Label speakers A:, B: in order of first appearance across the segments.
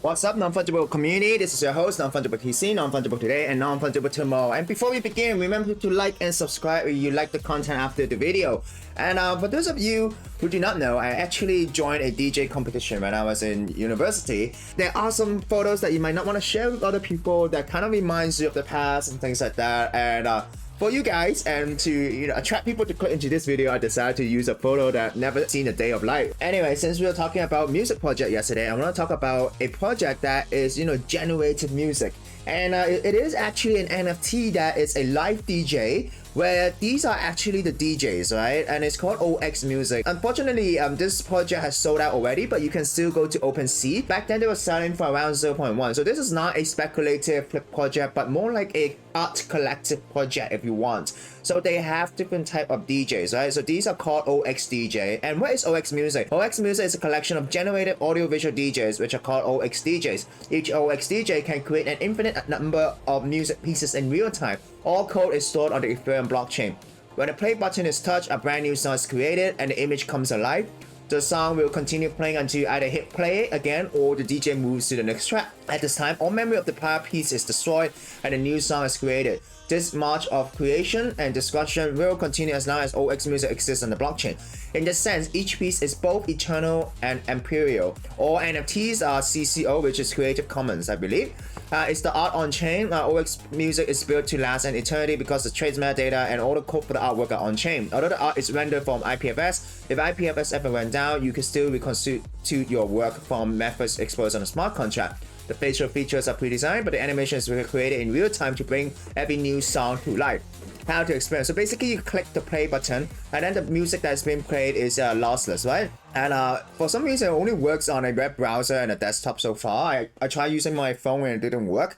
A: What's up, Non-Fungible community? This is your host, Non-Fungible TC, Non-Fungible Today, and Non-Fungible Tomorrow. And before we begin, remember to like and subscribe if you like the content after the video. And for those of you who do not know, I actually joined a DJ competition when I was in university. There are some photos that you might not want to share with other people that kind of reminds you of the past and things like that. And for you guys and to attract people to click into this video, I decided to use a photo that never seen a day of light. Anyway, since we were talking about music project yesterday, I want to talk about a project that is generated music, and it is actually an NFT that is a live DJ where these are actually the DJs, right? And it's called 0XMUSIC. Unfortunately, this project has sold out already, but you can still go to OpenSea. Back then, they were selling for around 0.1. So this is not a speculative flip project, but more like a art collective project if you want. So they have different type of DJs, right? So these are called 0XDJ. And what is 0XMUSIC? 0XMUSIC is a collection of generated audiovisual DJs, which are called 0XDJs. Each 0XDJ can create an infinite number of music pieces in real time. All code is stored on the Ethereum blockchain. When the play button is touched, a brand new song is created and the image comes alive. The song will continue playing until you either hit play again or the DJ moves to the next track. At this time, all memory of the prior piece is destroyed and a new song is created. This march of creation and destruction will continue as long as 0XMUSIC exists on the blockchain. In this sense, each piece is both eternal and imperial. All NFTs are CCO, which is Creative Commons, I believe. It's the art on chain. 0XMUSIC is built to last an eternity because the trace metadata and all the code for the artwork are on chain. Although the art is rendered from IPFS, if IPFS ever went down, you can still reconstitute your work from methods exposed on a smart contract. The facial features are pre-designed, but the animation is created in real time to bring every new song to life. How to explain? So basically, you click the play button, and then the music that's being played is lossless, right? And for some reason, it only works on a web browser and a desktop so far. I tried using my phone and it didn't work.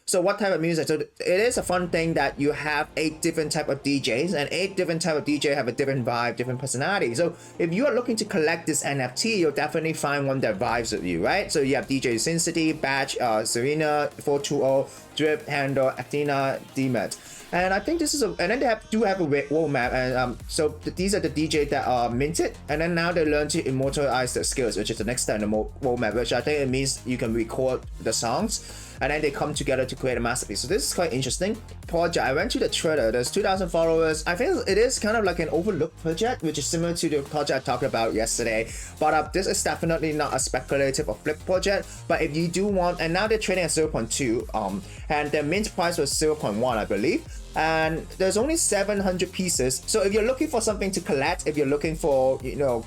A: So what type of music? So it is a fun thing that you have 8 different type of DJs, and 8 different type of DJ have a different vibe, different personality. So if you are looking to collect this NFT, you'll definitely find one that vibes with you, right? So you have DJ Sin City, Batch, Serena, 420, Drip, Handle, Athena, DMET. And I think this is and then they do have a roadmap, and so these are the DJs that are minted, and then now they learn to immortalize their skills, which is the next step in the roadmap, which I think it means you can record the songs and then they come together to create a masterpiece. So this is quite interesting project. I went to the trailer. There's 2,000 followers. I think it is kind of like an overlooked project, which is similar to the project I talked about yesterday. But this is definitely not a speculative or flip project. But if you do want, and now they're trading at 0.2, and their mint price was 0.1, I believe. And there's only 700 pieces. So if you're looking for something to collect, if you're looking for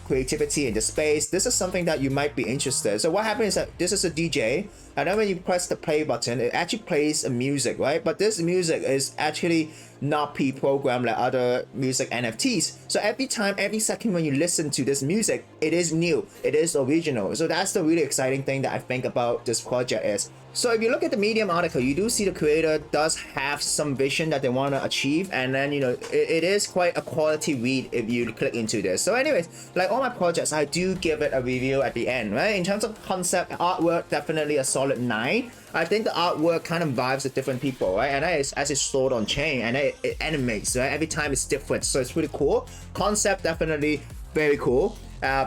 A: creativity in the space, this is something that you might be interested. So what happens is that this is a DJ, and then when you press the play button, it actually plays a music, right? But this music is actually not pre-programmed like other music NFTs. So every time, every second when you listen to this music, it is new, it is original. So that's the really exciting thing that I think about this project is. So if you look at the Medium article, you do see the creator does have some vision that they want to achieve, and then it is quite a quality read if you click into this. So anyways, like all my projects, I do give it a review at the end, right? In terms of concept, artwork, definitely a solid 9. I think the artwork kind of vibes with different people, right? And as it's stored on chain, and it animates, right? Every time it's different, so it's pretty cool. Concept definitely very cool.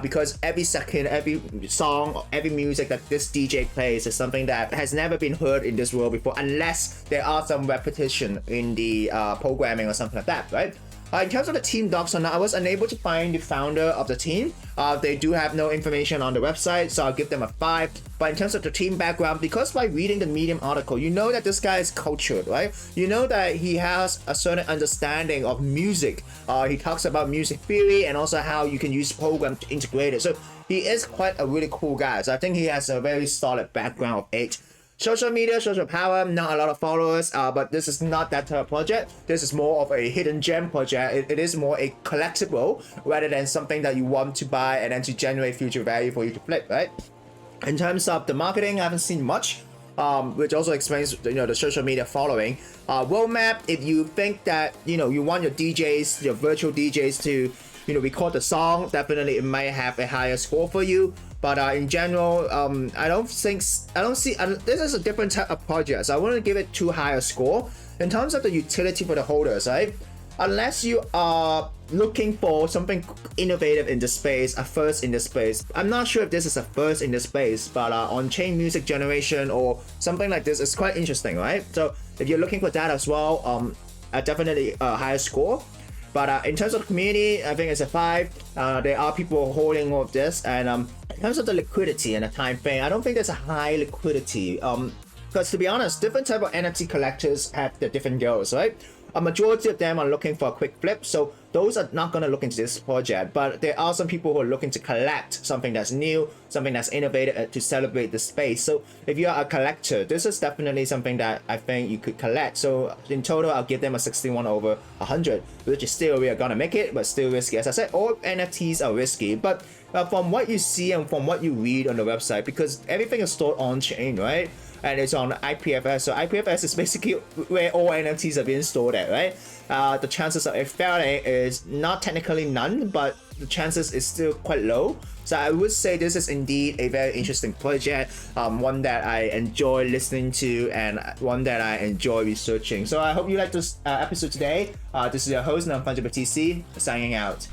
A: Because every second, every song, every music that this DJ plays is something that has never been heard in this world before, unless there are some repetition in the programming or something like that, right? In terms of the team docs, I was unable to find the founder of the team. They do have no information on the website, so I'll give them a 5. But in terms of the team background, because by reading the Medium article, you know that this guy is cultured, right? You know that he has a certain understanding of music. He talks about music theory and also how you can use program to integrate it. So he is quite a really cool guy. So I think he has a very solid background of 8. Social media, social power, not a lot of followers, but this is not that type of project. This is more of a hidden gem project. It is more a collectible rather than something that you want to buy and then to generate future value for you to flip, right? In terms of the marketing, I haven't seen much, which also explains the social media following. Roadmap, if you think that you want your DJs, your virtual DJs to record the song, definitely it might have a higher score for you. But in general, I don't see, this is a different type of project, so I want to give it too high a score. In terms of the utility for the holders, right? unless you are looking for something innovative in the space, a first in the space. I'm not sure if this is a first in the space, but on-chain music generation or something like this is quite interesting, right? So if you're looking for that as well, definitely a higher score. But in terms of the community, I think it's a 5. There are people holding all of this, and in terms of the liquidity and the time frame, I don't think there's a high liquidity. Because to be honest, different type of NFT collectors have their different goals, right? A majority of them are looking for a quick flip, so those are not going to look into this project. But there are some people who are looking to collect something that's new, something that's innovative to celebrate the space. So if you are a collector, this is definitely something that I think you could collect. So in total, I'll give them a 61 over 100, which is still, we are going to make it, but still risky. As I said, all NFTs are risky, but from what you see and from what you read on the website, because everything is stored on chain, right? And it's on IPFS. So IPFS is basically where all NFTs are being stored at, right? The chances of it failing is not technically none, but the chances is still quite low. So I would say this is indeed a very interesting project, one that I enjoy listening to and one that I enjoy researching. So I hope you liked this episode today. This is your host, Non-Fungible TC, signing out.